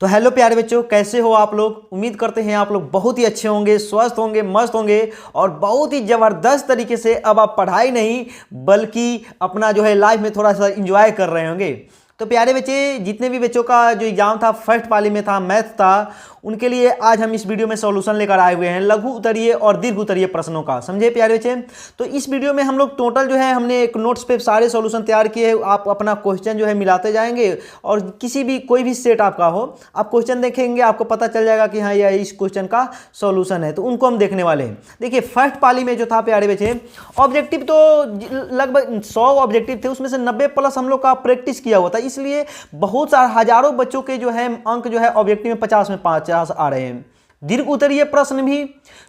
तो हेलो प्यारे बच्चों, कैसे हो आप लोग। उम्मीद करते हैं आप लोग बहुत ही अच्छे होंगे, स्वस्थ होंगे, मस्त होंगे और बहुत ही ज़बरदस्त तरीके से अब आप पढ़ाई नहीं बल्कि अपना जो है लाइफ में थोड़ा सा इंजॉय कर रहे होंगे। तो प्यारे बच्चे, जितने भी बच्चों का जो एग्जाम था फर्स्ट पाली में था, मैथ था, उनके लिए आज हम इस वीडियो में सॉल्यूशन लेकर आए हुए हैं लघु उत्तरीय और दीर्घ उत्तरीय प्रश्नों का। समझे प्यारे बच्चे। तो इस वीडियो में हम लोग टोटल जो है हमने एक नोट्स पे सारे सॉल्यूशन तैयार किए। आप अपना क्वेश्चन जो है मिलाते जाएंगे और किसी भी कोई भी सेट आपका हो, आप क्वेश्चन देखेंगे, आपको पता चल जाएगा कि हाँ यह इस क्वेश्चन का सॉल्यूशन है। तो उनको हम देखने वाले हैं। देखिए फर्स्ट पाली में जो था प्यारे बच्चे, ऑब्जेक्टिव तो लगभग 100 ऑब्जेक्टिव थे, उसमें से 90 प्लस हम लोग का प्रैक्टिस किया हुआ था, इसलिए बहुत सारे हजारों बच्चों के जो है अंक जो है ऑब्जेक्टिव में 50 में 50 आ रहे हैं। दीर्घ उत्तरीय प्रश्न भी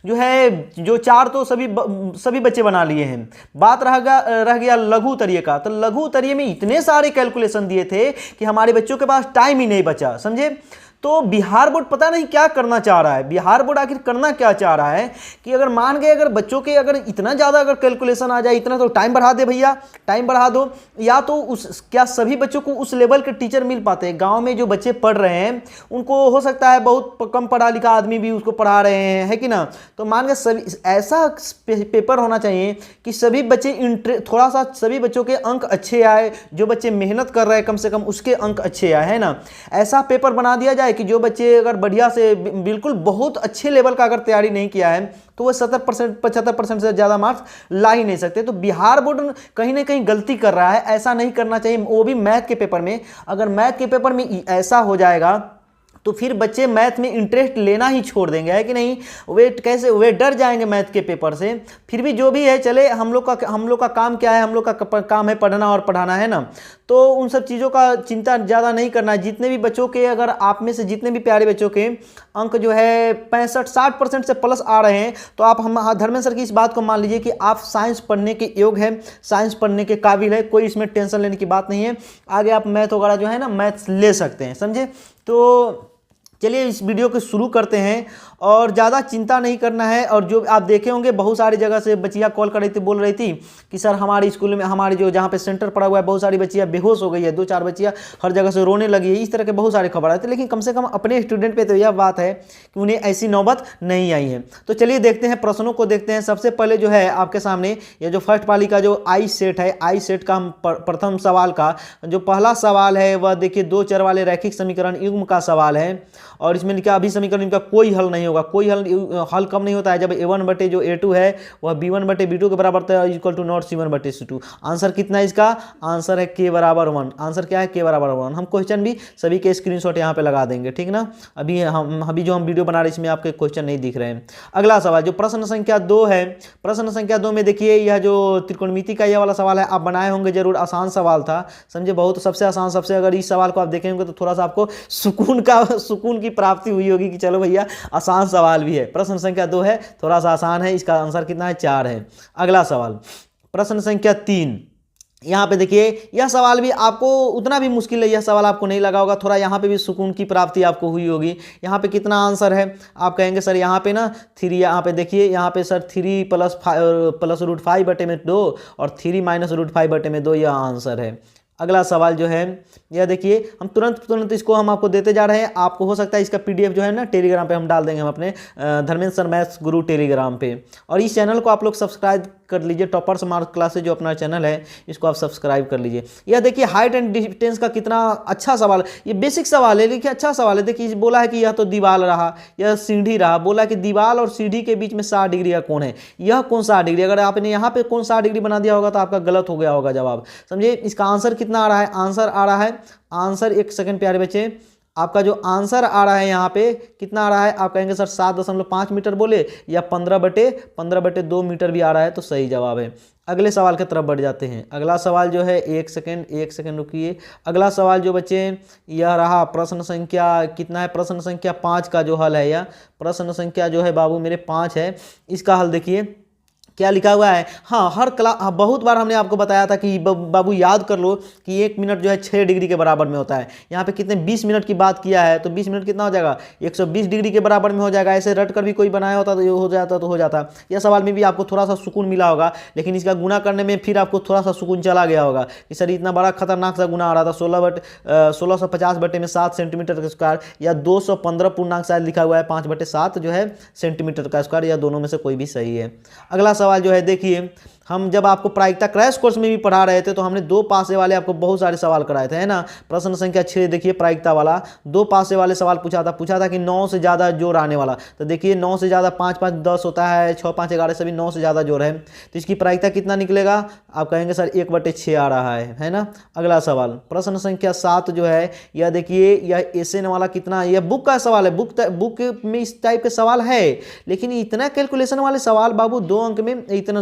जो है जो 4 तो सभी बच्चे बना लिए हैं। बात रह गया लघु उत्तरीय का। तो लघु उत्तरीय में इतने सारे कैलकुलेशन दिए थे कि हमारे बच्चों के पास टाइम ही नहीं बचा। समझे। तो बिहार बोर्ड पता नहीं क्या करना चाह रहा है। बिहार बोर्ड आखिर करना क्या चाह रहा है कि अगर मान गए अगर बच्चों के अगर इतना ज़्यादा अगर कैलकुलेशन आ जाए, इतना तो टाइम बढ़ा दे भैया, टाइम बढ़ा दो। या तो उस क्या सभी बच्चों को उस लेवल के टीचर मिल पाते हैं। गांव में जो बच्चे पढ़ रहे हैं उनको हो सकता है बहुत कम पढ़ा लिखा आदमी भी उसको पढ़ा रहे हैं, है कि ना। तो मान गए सभी ऐसा पेपर होना चाहिए कि सभी बच्चे थोड़ा सा सभी बच्चों के अंक अच्छे आए, जो बच्चे मेहनत कर रहे हैं कम से कम उसके अंक अच्छे आए, है ना। ऐसा पेपर बना दिया जाए कि जो बच्चे अगर बढ़िया से बिल्कुल बहुत अच्छे लेवल का अगर तैयारी नहीं किया है तो वो 70% 75% से ज़्यादा मार्क्स ला ही नहीं सकते। तो बिहार बोर्ड कहीं ना कहीं गलती कर रहा है। ऐसा नहीं करना चाहिए, वो भी मैथ के पेपर में। अगर मैथ के पेपर में ऐसा हो जाएगा तो फिर बच्चे मैथ में इंटरेस्ट लेना ही छोड़ देंगे, है कि नहीं। वे डर जाएंगे मैथ के पेपर से। फिर भी जो भी है चले, हम लोग का काम क्या है, हम लोग का काम है पढ़ना और पढ़ाना, है ना। तो उन सब चीज़ों का चिंता ज़्यादा नहीं करना है। जितने भी बच्चों के अगर आप में से जितने भी प्यारे बच्चों के अंक जो है 65-60% से प्लस आ रहे हैं तो आप हम धर्मेंद्र सर की इस बात को मान लीजिए कि आप साइंस पढ़ने के योग्य है, साइंस पढ़ने के काबिल है। कोई इसमें टेंशन लेने की बात नहीं है। आगे आप मैथ वगैरह जो है ना मैथ्स ले सकते हैं। समझे। तो चलिए इस वीडियो को शुरू करते हैं और ज़्यादा चिंता नहीं करना है। और जो आप देखे होंगे बहुत सारी जगह से बच्चियाँ कॉल कर रही थी, बोल रही थी कि सर हमारे स्कूल में हमारे जो जहाँ पे सेंटर पड़ा हुआ है बहुत सारी बच्चियाँ बेहोश हो गई है, 2-4 बच्चियाँ हर जगह से रोने लगी है। इस तरह के बहुत सारे खबर आए थे, लेकिन कम से कम अपने स्टूडेंट पे तो यह बात है कि उन्हें ऐसी नौबत नहीं आई है। तो चलिए देखते हैं, प्रश्नों को देखते हैं। सबसे पहले जो है आपके सामने ये जो फर्स्ट पाली का जो आई सेट है, आई सेट का हम प्रथम सवाल का जो पहला सवाल है वह देखिए 2 चर वाले रैखिक समीकरण युग्म का सवाल है। और इसमें लिखा अभी समीकरण का कोई हल नहीं होगा। कोई हल कब नहीं होता है जब a1 बटे जो a2 है वह b1 बटे b2 के बराबर होता है इक्वल टू नॉट c1 बटे c2। आंसर कितना है इसका? आंसर है k बराबर 1। आंसर क्या है? k बराबर 1। हम क्वेश्चन भी सभी के स्क्रीनशॉट यहाँ पे लगा देंगे, ठीक ना। अभी जो हम वीडियो बना रहे हैं इसमें आपके क्वेश्चन नहीं दिख रहे हैं। अगला सवाल जो प्रश्न संख्या 2 है, प्रश्न संख्या 2 में देखिए यह जो त्रिकोणमिति का यह वाला सवाल है, आप बनाए होंगे जरूर। आसान सवाल था, समझे, बहुत सबसे आसान। सबसे अगर इस सवाल को आप देखेंगे तो थोड़ा सा आपको सुकून की प्राप्ति हुई होगी कि चलो भैया आसान सवाल भी है। प्रश्न संख्या 2 है, थोड़ा सा आसान है। इसका आंसर कितना है? 4 है। अगला सवाल प्रश्न संख्या 3। यहाँ पे देखिए यह सवाल भी आपको उतना भी मुश्किल है, यह सवाल आपको नहीं लगा होगा। थोड़ा यहाँ पे भी सुकून की प्राप्ति आपको हुई होगी। यहाँ पे कितना आंसर है? आप कहेंगे सर यहाँ पे ना 3। यहाँ पे देखिए यहाँ पे सर 3 प्लस रूट 5 बटे में 2 और 3 माइनस रूट 5 बटे में 2 यह आंसर है। अगला सवाल जो है यह देखिए, हम तुरंत इसको हम आपको देते जा रहे हैं। आपको हो सकता है इसका पीडीएफ जो है ना टेलीग्राम पे हम डाल देंगे, हम अपने धर्मेंद्र सर मैथ्स गुरु टेलीग्राम पे। और इस चैनल को आप लोग सब्सक्राइब कर लीजिए। टॉपर्स मार्क क्लासेज जो अपना चैनल है इसको आप सब्सक्राइब कर लीजिए। यह देखिए हाइट एंड डिस्टेंस का कितना अच्छा सवाल। ये बेसिक सवाल है लेकिन अच्छा सवाल है। देखिए बोला है कि यह तो दीवार रहा, यह सीढ़ी रहा। बोला कि दीवार और सीढ़ी के बीच में 60 डिग्री का कोण है। यह कौन 60 डिग्री? अगर आपने यहाँ पे कौन 60 डिग्री बना दिया होगा तो आपका गलत हो गया होगा जवाब। समझिए इसका आंसर कितना आ रहा है? आंसर आ रहा है, आंसर एक सेकंड प्यारे बच्चे, आपका जो आंसर आ रहा है यहाँ पे कितना आ रहा है? आप कहेंगे सर 7.5 मीटर बोले या 15/2 मीटर भी आ रहा है, तो सही जवाब है। अगले सवाल की तरफ बढ़ जाते हैं। अगला सवाल जो है एक सेकंड रुकिए। अगला सवाल जो बच्चे यह रहा प्रश्न संख्या कितना है? प्रश्न संख्या 5 का जो हल है, यह प्रश्न संख्या जो है बाबू मेरे 5 है। इसका हल देखिए क्या लिखा हुआ है, हाँ हर क्लास, हाँ, बहुत बार हमने आपको बताया था कि बाबू याद कर लो कि 1 मिनट जो है 6 डिग्री के बराबर में होता है। यहाँ पे कितने 20 मिनट की बात किया है, तो 20 मिनट कितना हो जाएगा, 120 डिग्री के बराबर में हो जाएगा। ऐसे रट कर भी कोई बनाया होता तो ये हो जाता तो हो जाता। यह सवाल में भी आपको थोड़ा सा सुकून मिला होगा, लेकिन इसका गुना करने में फिर आपको थोड़ा सा सुकून चला गया होगा कि सर इतना बड़ा खतरनाक सा गुना आ रहा था। 1650 सेंटीमीटर का स्क्वायर या 215 पूर्णांक शायद लिखा हुआ है 5/7 जो है सेंटीमीटर का स्क्वायर, या दोनों में से कोई भी सही है। अगला सवाल जो है देखिए, हम जब आपको प्रायिकता क्रैश कोर्स में भी पढ़ा रहे थे तो हमने 2 पासे वाले आपको बहुत सारे सवाल कराए थे, है ना। प्रश्न संख्या 6 देखिए, प्रायिकता वाला 2 पासे वाले सवाल पूछा था कि 9 से ज़्यादा जोड़ आने वाला। तो देखिए 9 से ज़्यादा 5 5 10 होता है, 6 5 11 सभी 9 से ज़्यादा जोड़ है, तो इसकी प्रायिकता कितना निकलेगा। आप कहेंगे सर 1/6 आ रहा है ना। अगला सवाल प्रश्न संख्या 7 जो है, यह देखिए यह एसएन वाला कितना, यह बुक का सवाल है। बुक में इस टाइप के सवाल है, लेकिन इतना कैलकुलेशन वाले सवाल बाबू 2 अंक में इतना,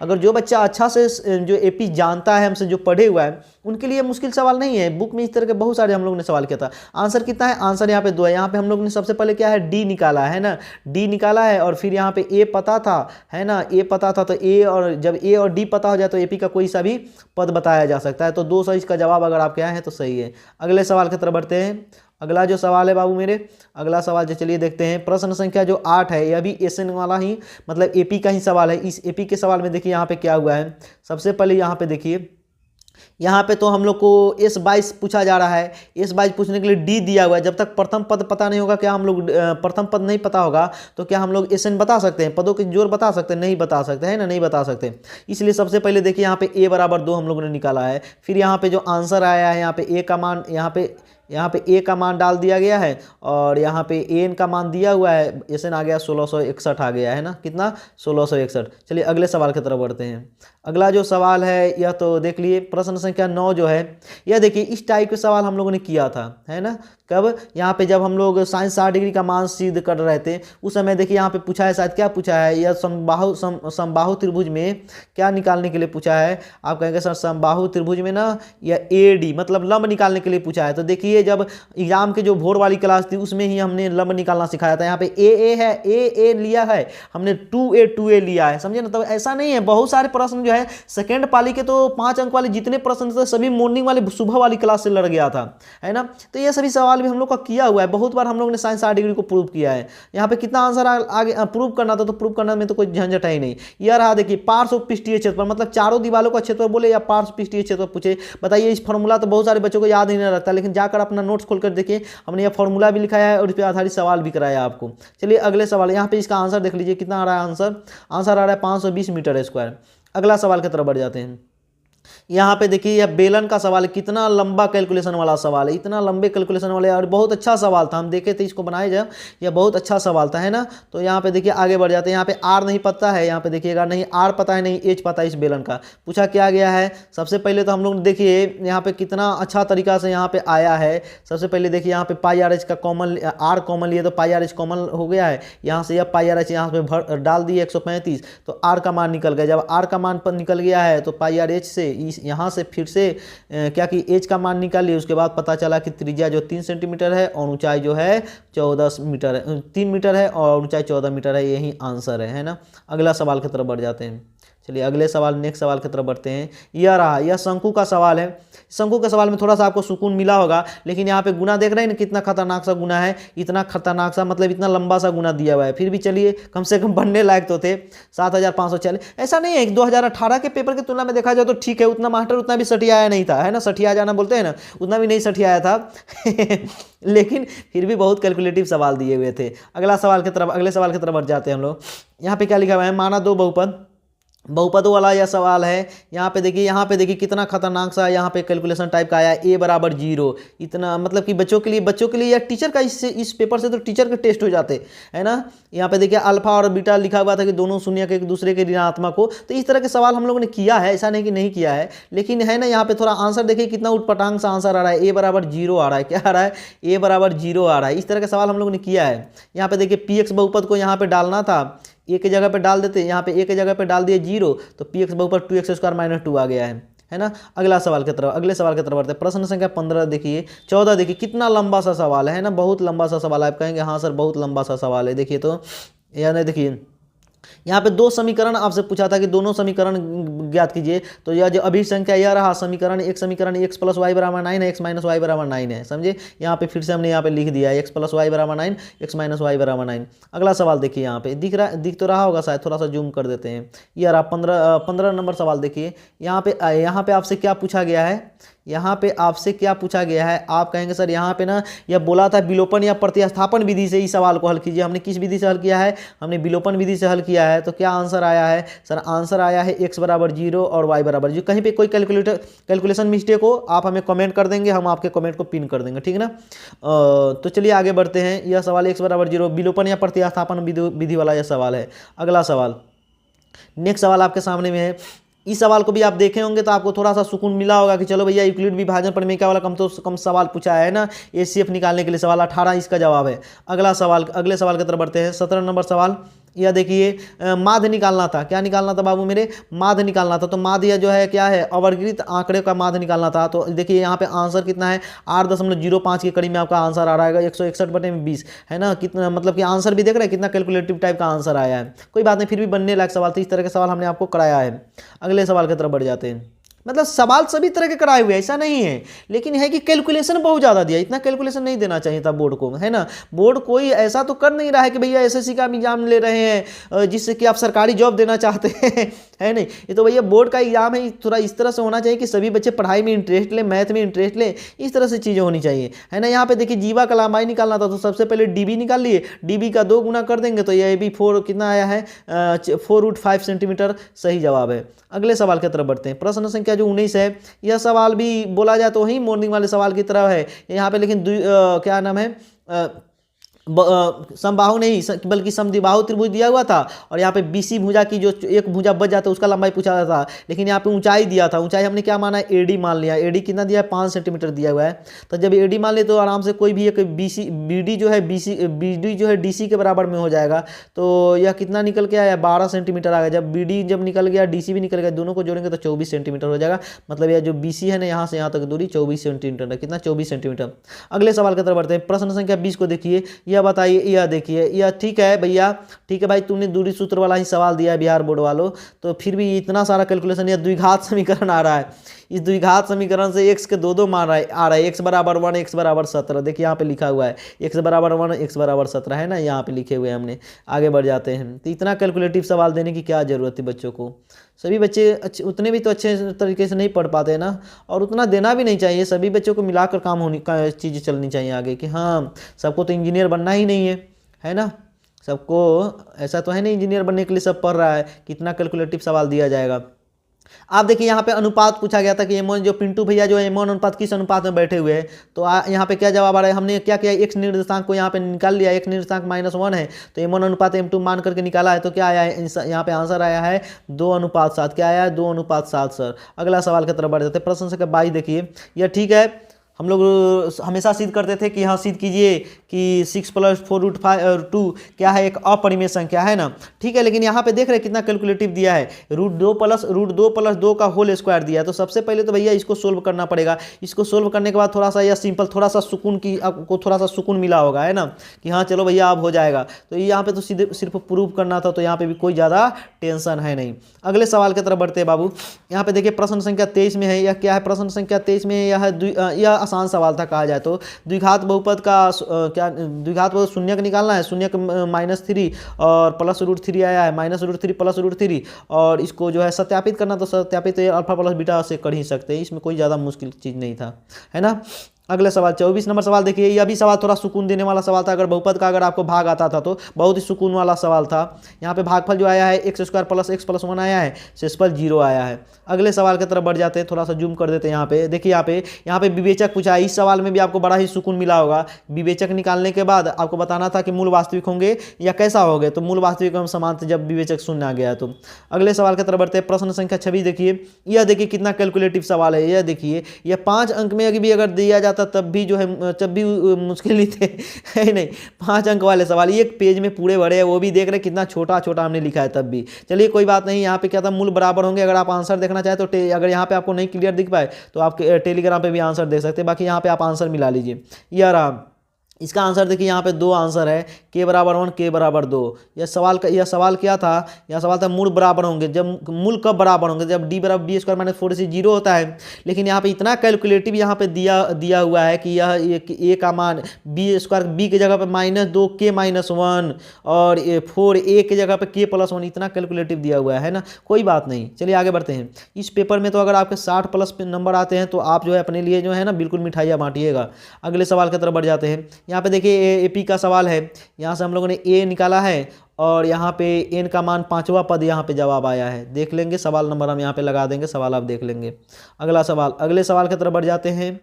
अगर जो बच्चा अच्छा से जो एपी जानता है, हमसे जो पढ़े हुआ है, उनके लिए मुश्किल सवाल नहीं है। बुक में इस तरह के बहुत सारे हम लोग ने सवाल किया था। आंसर कितना है, आंसर यहाँ पे 2 है। यहाँ पे हम लोग ने सबसे पहले क्या है, डी निकाला है ना, डी निकाला है, और फिर यहाँ पे ए पता था, है ना, ए पता था, तो ए और जब ए और डी पता हो जाए तो एपी का कोई सा भी पद बताया जा सकता है। तो 2 सही इसका जवाब अगर आप क्या है तो सही है। अगले सवाल की तरफ बढ़ते हैं। अगला जो सवाल है बाबू मेरे, अगला सवाल जो चलिए देखते हैं। प्रश्न संख्या जो 8 है, यह भी एसएन वाला ही मतलब एपी का ही सवाल है। इस एपी के सवाल में देखिए यहाँ पे क्या हुआ है। सबसे पहले यहाँ पे देखिए, यहाँ पे तो हम लोग को S22 पूछा जा रहा है। S22 पूछने के लिए डी दिया हुआ है। जब तक प्रथम पद पता नहीं होगा, क्या हम लोग प्रथम पद नहीं पता होगा तो क्या हम लोग एसएन बता सकते हैं, पदों के जोड़ बता सकते हैं, नहीं बता सकते, है ना, नहीं बता सकते। इसलिए सबसे पहले देखिए यहाँ पे a बराबर 2 हम लोगों ने निकाला है। फिर यहाँ पे जो आंसर आया है, यहाँ पे a का मान, यहाँ पे a का मान डाल दिया गया है, और यहाँ पे an का मान दिया हुआ है। एसएन आ गया 1661 आ गया है ना, कितना 1661। चलिए अगले सवाल की तरफ बढ़ते हैं। अगला जो सवाल है यह तो देख लिए, प्रश्न संख्या 9 जो है, यह देखिए इस टाइप के सवाल हम लोगों ने किया था, है ना। कब, यहाँ पे जब हम लोग साइंस 60 डिग्री का मान सिद्ध कर रहे थे उस समय देखिए यहाँ पे पूछा है, शायद क्या पूछा है, यह समबाहु त्रिभुज में क्या निकालने के लिए पूछा है। आप कहेंगे सर समबाहु त्रिभुज में ना यह एडी मतलब लंब निकालने के लिए पूछा है। तो देखिए जब एग्जाम के जो भोर वाली क्लास थी उसमें ही हमने लंब निकालना सिखाया था। यहाँ पे ए है, ए लिया है हमने, 2a लिया है, समझे ना। तो ऐसा नहीं है, बहुत सारे प्रश्न जो है सेकेंड पाली के तो 5 अंक वाले जितने प्रश्न थे सभी मॉर्निंग वाले सुबह वाली क्लास से लड़ गया था, है ना। तो ये सभी सवाल भी हम लोग का किया हुआ है, बहुत बार हम लोग ने साइंस 60 डिग्री को प्रूव किया है। यहाँ पे कितना आंसर आगे प्रूव करना था, तो प्रूव करने में तो कोई झंझट है ही नहीं। यह रहा देखिए पार्श्व पृष्ठीय क्षेत्रफल, मतलब चारों दीवारों का क्षेत्रफल बोले या पार्श्व पृष्ठीय क्षेत्रफल पूछे। बताइए, इस फॉर्मूला तो बहुत सारे बच्चों को याद ही नहीं रहता, लेकिन जाकर अपना नोट्स खोलकर देखिए, हमने यह फॉर्मूला भी लिखाया है और इस पर आधारित सवाल भी कराया आपको। चलिए अगले सवाल, यहाँ पे इसका आंसर देख लीजिए कितना आ रहा है। आंसर आ रहा है 520 मीटर स्क्वायर। अगला सवाल की तरफ बढ़ जाते हैं। यहाँ पे देखिए यह बेलन का सवाल है, कितना लंबा कैलकुलेशन वाला सवाल है, इतना लंबे कैलकुलेशन वाले, और बहुत अच्छा सवाल था, हम देखे थे इसको बनाए जब, यह बहुत अच्छा सवाल था, है ना। तो यहाँ पे देखिए आगे बढ़ जाते हैं। यहाँ पे आर नहीं पता है, यहाँ पे देखिएगा नहीं आर पता है, नहीं एच पता है। इस बेलन का पूछा क्या गया है। सबसे पहले तो हम लोग देखिए यहाँ पे कितना अच्छा तरीका से यहाँ पे आया है। सबसे पहले देखिए यहाँ पे पाई आर एच का कॉमन, आर कॉमन लिए तो पाई आर एच कॉमन हो गया है। यहाँ से यह पाई आर एच यहाँ पे भर डाल दिए 135, तो आर का मान निकल गया। जब आर का मान पर निकल गया है तो पाई आर एच से यहाँ से फिर से क्या कि एच का मान निकालिए। उसके बाद पता चला कि त्रिज्या जो 3 सेंटीमीटर है और ऊंचाई जो है 14 मीटर है, 3 मीटर है और ऊंचाई 14 मीटर है। यही आंसर है ना। अगला सवाल की तरफ बढ़ जाते हैं। चलिए अगले सवाल, नेक्स्ट सवाल की तरफ बढ़ते हैं। यह रहा, यह शंकु का सवाल है। शंकु के सवाल में थोड़ा सा आपको सुकून मिला होगा, लेकिन यहाँ पे गुना देख रहे हैं ना, कितना खतरनाक सा गुना है, इतना खतरनाक सा मतलब इतना लंबा सा गुना दिया हुआ है। फिर भी चलिए कम से कम बनने लायक तो थे। 7540, ऐसा नहीं है कि 2018 के पेपर की तुलना में देखा जाए तो ठीक है, उतना मास्टर उतना भी सठिया आया नहीं था, है ना, सठिया जाना बोलते हैं ना, उतना भी नहीं सठिया आया था लेकिन फिर भी बहुत कैलकुलेटिव सवाल दिए हुए थे। अगले सवाल की तरफ बढ़ जाते हैं हम लोग। यहाँ पे क्या लिखा हुआ है, माना 2 बहुपद वाला यह सवाल है। यहाँ पे देखिए कितना खतरनाक सा यहाँ पे कैलकुलेशन टाइप का आया, a बराबर 0। इतना मतलब कि बच्चों के लिए या टीचर का इस पेपर से तो टीचर के टेस्ट हो जाते है ना। यहाँ पे देखिए अल्फा और बीटा लिखा हुआ था कि दोनों शून्य के एक दूसरे के ऋणात्मक हो। तो इस तरह के सवाल हम लोगों ने किया है, ऐसा नहीं कि नहीं किया है, लेकिन है ना यहाँ पे थोड़ा आंसर देखिए कितना उटपटांग सा आंसर आ रहा है। a बराबर 0 आ रहा है, क्या आ रहा है, a बराबर 0 आ रहा है। इस तरह के सवाल हम लोगों ने किया है। यहाँ पे देखिए px बहुपद को यहाँ पे डालना था, ए के जगह पे डाल देते, यहाँ पे ए के जगह पे डाल दिए 0, तो पी एक्स बहुपद 2x² - 2 आ गया है ना। अगले सवाल की तरफ बढ़ते हैं। प्रश्न संख्या 15 देखिए, 14 देखिए, कितना लंबा सा सवाल है ना, बहुत लंबा सा सवाल है। आप कहेंगे हाँ सर बहुत लंबा सा सवाल है। देखिए तो यानी देखिए यहाँ पे दो समीकरण आपसे पूछा था कि दोनों समीकरण ज्ञात कीजिए, तो यह जो अभिसंख्या यह रहा समीकरण x प्लस वाई बराबर 9 है, x माइनस वाई बराबर 9 है, समझे। यहाँ पे फिर से हमने यहाँ पे लिख दिया है x प्लस वाई बराबर 9, x माइनस वाई बराबर 9। अगला सवाल देखिए, यहाँ पे दिख तो रहा होगा शायद, थोड़ा सा जूम कर देते हैं। यह रहा 15 नंबर सवाल देखिए। यहाँ पे आपसे क्या पूछा गया है, यहाँ पे आपसे क्या पूछा गया है। आप कहेंगे सर यहाँ पे ना यह बोला था विलोपन या प्रतिस्थापन विधि से इस सवाल को हल कीजिए। हमने किस विधि से हल किया है, हमने विलोपन विधि से हल किया है। तो क्या आंसर आया है सर, आंसर आया है x बराबर 0 और y बराबर 0। कहीं पे कोई कैलकुलेशन मिस्टेक हो आप हमें कमेंट कर देंगे, हम आपके कमेंट को पिन कर देंगे, ठीक है ना। तो चलिए आगे बढ़ते हैं। यह सवाल x बराबर 0 विलोपन या प्रतिस्थापन विधि वाला यह सवाल है। अगला सवाल, नेक्स्ट सवाल आपके सामने में है। इस सवाल को भी आप देखे होंगे तो आपको थोड़ा सा सुकून मिला होगा कि चलो भैया यूक्लिड विभाजन प्रमेय वाला कम तो कम सवाल पूछा है ना, एचसीएफ निकालने के लिए सवाल 18 इसका जवाब है। अगले सवाल की तरफ बढ़ते हैं। 17 नंबर सवाल, यह देखिए माध्य निकालना था। क्या निकालना था बाबू मेरे, माध्य निकालना था। तो माध्य जो है क्या है, अवर्गीकृत आंकड़े का माध्य निकालना था। तो देखिए यहाँ पे आंसर कितना है, 8.05 की कड़ी में आपका आंसर आ रहा है 161/20 है ना। कितना मतलब कि आंसर भी देख रहे हैं कितना कैलकुलेटिव टाइप का आंसर आया है। कोई बात नहीं, फिर भी बनने लायक सवाल था, इस तरह के सवाल हमने आपको कराया है। अगले सवाल की तरफ बढ़ जाते हैं। मतलब सवाल सभी तरह के कराए हुए ऐसा नहीं है, लेकिन है कि कैलकुलेशन बहुत ज़्यादा दिया। इतना कैलकुलेशन नहीं देना चाहिए था बोर्ड को, है ना। बोर्ड कोई ऐसा तो कर नहीं रहा है कि भैया एसएससी का एग्जाम ले रहे हैं जिससे कि आप सरकारी जॉब देना चाहते हैं, है नहीं। ये तो भैया बोर्ड का एग्जाम है, थोड़ा इस तरह से होना चाहिए कि सभी बच्चे पढ़ाई में इंटरेस्ट ले, मैथ में इंटरेस्ट ले, इस तरह से चीज़ें होनी चाहिए, है ना। यहाँ पे देखिए जीवा का लंबाई निकालना था, तो सबसे पहले डीबी निकाल लिए, डीबी का 2 गुना कर देंगे तो ये भी 4 कितना आया है 4√5 सेंटीमीटर, सही जवाब है। अगले सवाल की तरफ बढ़ते हैं। प्रश्न संख्या जो 19 है, यह सवाल भी बोला जाए तो वही मॉर्निंग वाले सवाल की तरह है यहाँ पे, लेकिन क्या नाम है समबाहु नहीं बल्कि समद्विबाहु त्रिभुज दिया हुआ था, और यहाँ पे बीसी भुजा की जो एक भुजा बच जाता है उसका लंबाई पूछा जाता था, लेकिन यहाँ पे ऊंचाई दिया था। ऊंचाई हमने क्या माना है, एडी मान लिया। एडी कितना दिया है, 5 सेंटीमीटर दिया हुआ है। तो जब एडी मान ले तो आराम से कोई भी एक बीडी जो है डीसी के बराबर में हो जाएगा। तो यह कितना निकल के आया, 12 सेंटीमीटर आ गया। जब बीडी जब निकल गया, डीसी भी निकल गया, दोनों को जोड़ेंगे तो 24 सेंटीमीटर हो जाएगा। मतलब यह जो बीसी है ना, यहाँ से यहाँ तक दूरी 24 सेंटीमीटर है। कितना, 24 सेंटीमीटर। अगले सवाल की तरफ बढ़ते हैं। प्रश्न संख्या 20 को देखिए, यह बताइए, यह देखिए, यह ठीक है भैया, ठीक है भाई, तुमने दूरी सूत्र वाला ही सवाल दिया है बिहार बोर्ड वालों, तो फिर भी इतना सारा कैलकुलेशन। यह द्विघात समीकरण आ रहा है। इस द्विघात समीकरण से x के दो मान आ रहा है, x बराबर 1, x बराबर 17। देखिए यहाँ पे लिखा हुआ है x बराबर 1, x बराबर 17 है ना, यहाँ पे लिखे हुए हैं हमने। आगे बढ़ जाते हैं। तो इतना कैलकुलेटिव सवाल देने की क्या जरूरत है बच्चों को। सभी बच्चे अच्छे उतने भी तो अच्छे तरीके से नहीं पढ़ पाते ना, और उतना देना भी नहीं चाहिए। सभी बच्चों को मिलाकर काम होनी का चीज़ें चलनी चाहिए आगे, कि हाँ सबको तो इंजीनियर बनना ही नहीं है ना। सबको ऐसा तो है नहीं इंजीनियर बनने के लिए सब पढ़ रहा है, कितना कैलकुलेटिव सवाल दिया जाएगा। आप देखिए यहाँ पे अनुपात पूछा गया था कि एमोन जो पिंटू भैया जो एमोन अनुपात किस अनुपात में बैठे हुए हैं। तो यहाँ पे क्या जवाब आ रहा है, हमने क्या किया, x निर्देशांक को यहाँ पे निकाल लिया। x निर्देशांक -1 है, तो एमोन अनुपात m2 मान करके निकाला है। तो क्या आया है, यहाँ पे आंसर आया है 2:7। क्या आया है, 2:7 सर। अगला सवाल की तरफ बढ़ जाते हैं। प्रश्न संख्या 22 देखिए, यह ठीक है। हम लोग हमेशा सिद्ध करते थे कि यहाँ सिद्ध कीजिए कि 6 + 4√2 क्या है, एक अपरिमेय संख्या है ना, ठीक है। लेकिन यहाँ पे देख रहे हैं कितना कैलकुलेटिव दिया है, √2 + 2 का होल स्क्वायर दिया है। तो सबसे पहले तो भैया इसको सोल्व करना पड़ेगा। इसको सोल्व करने के बाद थोड़ा सा यह सिंपल, थोड़ा सा सुकून की आपको थोड़ा सा सुकून मिला होगा, है ना, कि हाँ चलो भैया अब हो जाएगा। तो यहाँ पे तो सीधे सिर्फ प्रूव करना था, तो यहाँ पे भी कोई ज़्यादा टेंशन है नहीं। अगले सवाल की तरफ बढ़ते हैं बाबू। यहाँ पे देखिए प्रश्न संख्या 23 में है, यह क्या है, प्रश्न संख्या 23 में यह आसान सवाल था कहा जाए तो। द्विघात बहुपद का क्या द्विघात बहुपद शून्य का निकालना है। शून्य -3 और +√3 आया है, -√3 +√3, और इसको जो है सत्यापित करना, तो सत्यापित अल्फा प्लस बीटा से कर ही सकते हैं। इसमें कोई ज़्यादा मुश्किल चीज़ नहीं था, है ना। अगले सवाल 24 नंबर सवाल देखिए, यह भी सवाल थोड़ा सुकून देने वाला सवाल था। अगर बहुपद का अगर आपको भाग आता था तो बहुत ही सुकून वाला सवाल था। यहाँ पे भागफल जो आया है x² + x + 1 आया है, शेषफल 0 आया है। अगले सवाल की तरफ बढ़ जाते हैं, थोड़ा सा जूम कर देते हैं। यहाँ पे देखिए, यहाँ पे विवेचक पूछा है। इस सवाल में भी आपको बड़ा ही सुकून मिला होगा। विवेचक निकालने के बाद आपको बताना था कि मूल वास्तविक होंगे या कैसा होंगे, तो मूल वास्तविक एवं समांतर जब विवेचक शून्य आ गया। तो अगले सवाल की तरफ बढ़ते हैं। प्रश्न संख्या 26 देखिए, यह देखिए कितना कैलकुलेटिव सवाल है। यह देखिए, यह 5 अंक में भी अगर दिया जाता तब भी जो है तब भी मुश्किल नहीं थे, है नहीं। 5 अंक वाले सवाल एक पेज में पूरे भरे हैं, वो भी देख रहे कितना छोटा छोटा हमने लिखा है तब भी। चलिए कोई बात नहीं, यहाँ पे क्या था, मूल बराबर होंगे। अगर आप आंसर देखना चाहें तो अगर यहाँ पे आपको नहीं क्लियर दिख पाए तो आप टेलीग्राम पे भी आंसर देख सकते हैं। बाकी यहाँ पे आप आंसर मिला लीजिए। यह रहा इसका आंसर देखिए यहाँ पे दो आंसर है, के बराबर 1 के बराबर 2। यह सवाल क्या था, यह सवाल था मूल बराबर होंगे, जब मूल कब बराबर होंगे, जब डी बराबर बी स्क्वायर माइनस 4 से 0 होता है। लेकिन यहाँ पे इतना कैलकुलेटिव यहाँ पे दिया हुआ है कि यह ए का मान बी स्क्वायर बी की जगह पे -2 के -1 और 4 ए की जगह पे के +1, इतना कैलकुलेटिव दिया हुआ है ना। कोई बात नहीं, चलिए आगे बढ़ते हैं। इस पेपर में तो अगर आपके 60+ नंबर आते हैं तो आप जो है अपने लिए जो है ना बिल्कुल मिठाइयाँ बांटिएगा। अगले सवाल की तरफ बढ़ जाते हैं। यहाँ पे देखिए एपी का सवाल है, यहाँ से हम लोगों ने ए निकाला है और यहाँ पे एन का मान 5वां पद यहाँ पे जवाब आया है। देख लेंगे सवाल नंबर हम यहाँ पे लगा देंगे, सवाल आप देख लेंगे। अगला सवाल, अगले सवाल की तरफ बढ़ जाते हैं।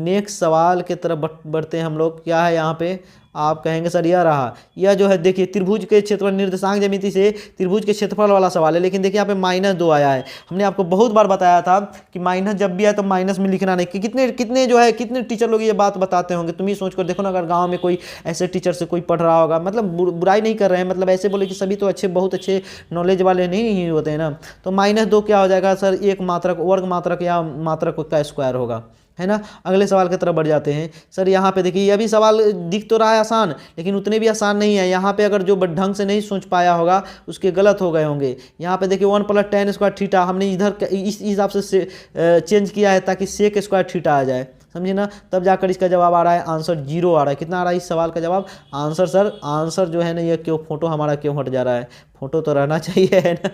नेक्स्ट सवाल की तरफ बढ़ते हैं हम लोग। क्या है यहाँ पे, आप कहेंगे सर यह रहा, यह जो है देखिए त्रिभुज के क्षेत्रफल निर्देशांक ज्यामिति से त्रिभुज के क्षेत्रफल वाला सवाल है। लेकिन देखिए यहाँ पे -2 आया है। हमने आपको बहुत बार बताया था कि माइनस जब भी आए तो माइनस में लिखना नहीं, कि कितने टीचर लोग ये बात बताते होंगे। तुम ही सोच कर देखो ना, अगर गाँव में कोई ऐसे टीचर से कोई पढ़ रहा होगा, मतलब बुराई नहीं कर रहे हैं, मतलब ऐसे बोले कि सभी तो बहुत अच्छे नॉलेज वाले नहीं होते हैं ना। तो -2 क्या हो जाएगा सर, एक मात्रक वर्ग मात्रक या मात्रक का स्क्वायर होगा, है ना। अगले सवाल की तरफ बढ़ जाते हैं। सर यहाँ पे देखिए यह भी सवाल दिख तो रहा है आसान, लेकिन उतने भी आसान नहीं है। यहाँ पे अगर जो ढंग से नहीं सोच पाया होगा उसके गलत हो गए होंगे। यहाँ पे देखिए 1 + tan स्क्वायर थीटा हमने इधर इस हिसाब से चेंज किया है ताकि सेक स्क्वायर थीटा आ जाए, समझे ना। तब जाकर इसका जवाब आ रहा है, आंसर 0 आ रहा है। कितना आ रहा है इस सवाल का जवाब, आंसर जो है ना, ये क्यों फोटो हमारा क्यों हट जा रहा है, फोटो तो रहना चाहिए, है ना,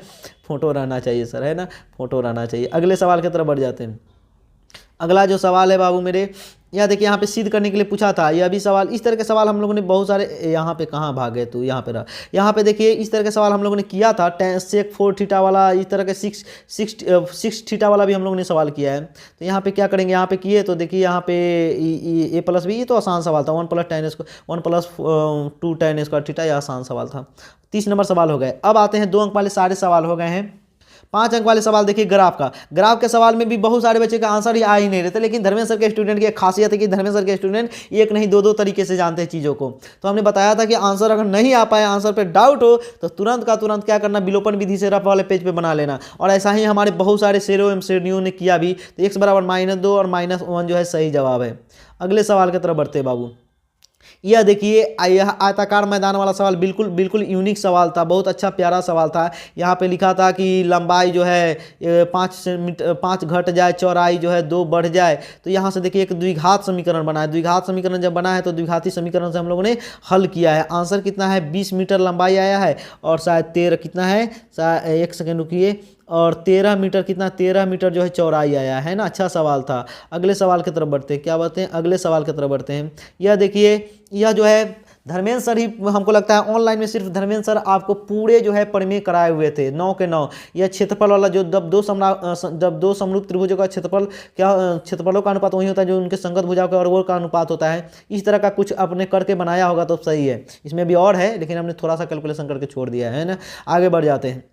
फोटो रहना चाहिए सर, है ना, फोटो रहना चाहिए। अगले सवाल की तरफ बढ़ जाते हैं। अगला जो सवाल है बाबू मेरे, यह देखिए यहाँ पे सिद्ध करने के लिए पूछा था। यह भी सवाल, इस तरह के सवाल हम लोगों ने बहुत सारे, यहाँ पे कहाँ भागे तो यहाँ पे रहा, यहाँ पे देखिए इस तरह के सवाल हम लोगों ने किया था। sec 4 थीटा वाला, इस तरह के 6 थीटा वाला भी हम लोगों ने सवाल किया है। तो यहाँ पे क्या करेंगे, यहाँ पे किए तो देखिए यहाँ पे a+b, ये तो आसान सवाल था। 1 + 2 tan स्क्वायर थीटा, यह आसान सवाल था। 30 नंबर सवाल हो गए। अब आते हैं 2 अंक वाले सारे सवाल हो गए हैं। 5 अंक वाले सवाल देखिए ग्राफ के सवाल में भी बहुत सारे बच्चे का आंसर ही आ ही नहीं रहते। लेकिन धर्मेंद्र सर के स्टूडेंट की एक खासियत है कि धर्मेंद्र सर के स्टूडेंट एक नहीं दो तरीके से जानते हैं चीज़ों को। तो हमने बताया था कि आंसर अगर नहीं आ पाए, आंसर पे डाउट हो, तो तुरंत का तुरंत क्या करना, विलोपन विधि से रफ वाले पेज पे बना लेना। और ऐसा ही हमारे बहुत सारे शेरों एवं शेरनियों ने किया भी। तो x बराबर -2 और -1 जो है सही जवाब है। अगले सवाल की तरफ बढ़ते बाबू। यह देखिए यह आयताकार मैदान वाला सवाल बिल्कुल यूनिक सवाल था, बहुत अच्छा प्यारा सवाल था। यहाँ पे लिखा था कि लंबाई जो है 5 घट जाए, चौड़ाई जो है 2 बढ़ जाए। तो यहाँ से देखिए एक द्विघात समीकरण बना है। द्विघात समीकरण जब बना है तो द्विघाती समीकरण से हम लोगों ने हल किया है। आंसर कितना है, 20 मीटर लंबाई आया है और शायद 13 कितना है, एक सेकेंड रुकिए, और 13 मीटर कितना, 13 मीटर जो है चौड़ाई आया है ना। अच्छा सवाल था। अगले सवाल की तरफ बढ़ते हैं। क्या बढ़ते हैं, अगले सवाल की तरफ बढ़ते हैं। यह देखिए, यह जो है धर्मेंद्र सर ही हमको लगता है ऑनलाइन में सिर्फ धर्मेंद्र सर आपको पूरे जो है प्रमेय कराए हुए थे 9 के 9। यह क्षेत्रफल वाला जो जब दो समरूप त्रिभुजों का क्षेत्रफलों का अनुपात वही होता है जो उनके संगत भुजाओं के और का अनुपात होता है। इस तरह का कुछ आपने करके बनाया होगा तो सही है। इसमें भी और है लेकिन हमने थोड़ा सा कैलकुलेशन करके छोड़ दिया है ना। आगे बढ़ जाते हैं।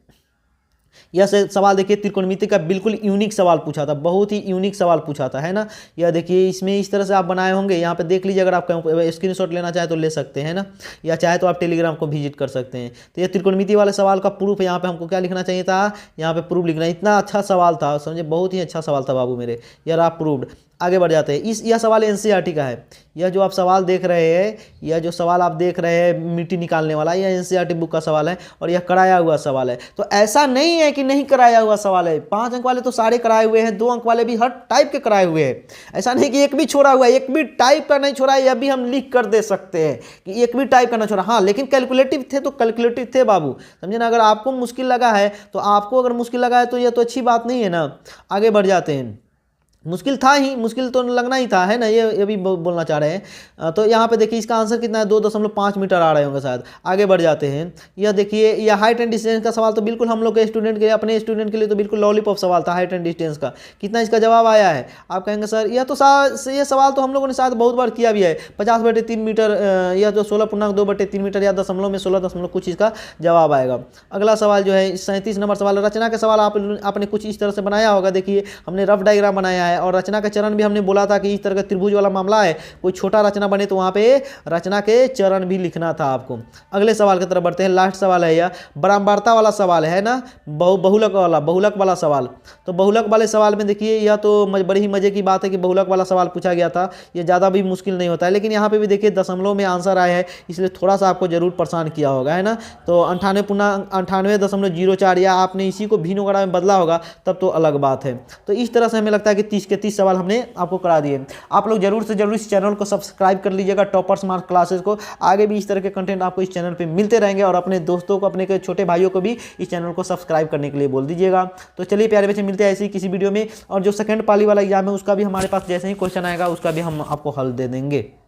यह सवाल देखिए त्रिकोणमिति का बिल्कुल यूनिक सवाल पूछा था, बहुत ही यूनिक सवाल पूछा था, है ना। यह देखिए इसमें इस तरह से आप बनाए होंगे, यहाँ पे देख लीजिए। अगर आप स्क्रीनशॉट लेना चाहे तो ले सकते हैं ना, या चाहे तो आप टेलीग्राम को विजिट कर सकते हैं। तो ये त्रिकोणमिति वाले सवाल का प्रूफ है। यहाँ पे हमको क्या लिखना चाहिए था, यहाँ पे प्रूफ लिखना। इतना अच्छा सवाल था, समझे, बहुत ही अच्छा सवाल था बाबू मेरे, यार आप प्रूव्ड। आगे बढ़ जाते हैं। यह सवाल एनसीईआरटी का है। यह जो आप सवाल देख रहे हैं, यह जो सवाल आप देख रहे हैं मिट्टी निकालने वाला, यह एनसीईआरटी बुक का सवाल है और यह कराया हुआ सवाल है। तो ऐसा नहीं है कि नहीं कराया हुआ सवाल है। 5 अंक वाले तो सारे कराए हुए हैं, 2 अंक वाले भी हर टाइप के कराए हुए हैं। ऐसा नहीं कि एक भी छोड़ा हुआ है, एक भी टाइप का नहीं छोड़ा है। यह भी हम लिख कर दे सकते हैं कि एक भी टाइप का ना छोड़ा। हाँ, लेकिन कैलकुलेटिव थे तो कैलकुलेटिव थे बाबू, समझे ना। अगर आपको मुश्किल लगा है तो आपको अगर मुश्किल लगा है तो यह तो अच्छी बात नहीं है ना। आगे बढ़ जाते हैं। मुश्किल था ही, मुश्किल तो लगना ही था, है ना, ये भी बोलना चाह रहे हैं। तो यहाँ पे देखिए इसका आंसर कितना है, 2.5 मीटर आ रहे होंगे शायद। आगे बढ़ जाते हैं। यह देखिए यह हाइट एंड डिस्टेंस का सवाल तो बिल्कुल हम लोग के स्टूडेंट के, अपने स्टूडेंट के लिए तो बिल्कुल लॉलीपॉप सवाल था हाइट एंड डिस्टेंस का। कितना इसका जवाब आया है, आप कहेंगे सर यह तो ये सवाल तो हम लोगों ने शायद बहुत बार किया भी है। 50/3 मीटर, यह तो 16.2/3 मीटर या दशमलव में 16 दशमलव कुछ इसका जवाब आएगा। अगला सवाल जो है 37 नंबर सवाल रचना के सवाल आपने कुछ इस तरह से बनाया होगा। देखिए हमने रफ डायग्राम बनाया है। है। और रचना का चरण भी हमने बोला था कि इस तरह का त्रिभुज वाला मामला है, कोई छोटा रचना बने तो वहाँ पे रचना के चरण भी लिखना था आपको। अगले सवाल की तरफ बढ़ते हैं, लास्ट सवाल है यह, बारंबारता वाला सवाल है ना, बहुलक वाला सवाल। तो बहुलक वाले सवाल में देखिए यह तो बड़ी ही मजे की बात है कि बहुलक वाला सवाल पूछा गया था, ये ज़्यादा भी मुश्किल नहीं होता है। लेकिन यहाँ पे भी देखिए दशमलव में आंसर आया है, इसलिए थोड़ा सा आपको जरूर परेशान किया होगा, है ना। तो 98.04 या आपने इसी को भिन्न वगैरह में बदला होगा तब तो अलग बात है। तो इस तरह से हमें लगता है कि 30 के 30 सवाल हमने आपको करा दिए। आप लोग जरूर से जरूर इस चैनल को सब्सक्राइब कर लीजिएगा, टॉपर्स मार्क क्लासेस को। आगे भी इस तरह के कंटेंट आपको इस चैनल पे मिलते रहेंगे, और अपने दोस्तों को, अपने के छोटे भाइयों को भी इस चैनल को सब्सक्राइब करने के लिए बोल दीजिएगा। तो चलिए प्यारे बच्चे, मिलते हैं ऐसी किसी वीडियो में। और जो सेकंड पाली वाला एग्जाम है उसका भी हमारे पास जैसे ही क्वेश्चन आएगा उसका भी हम आपको हल दे देंगे।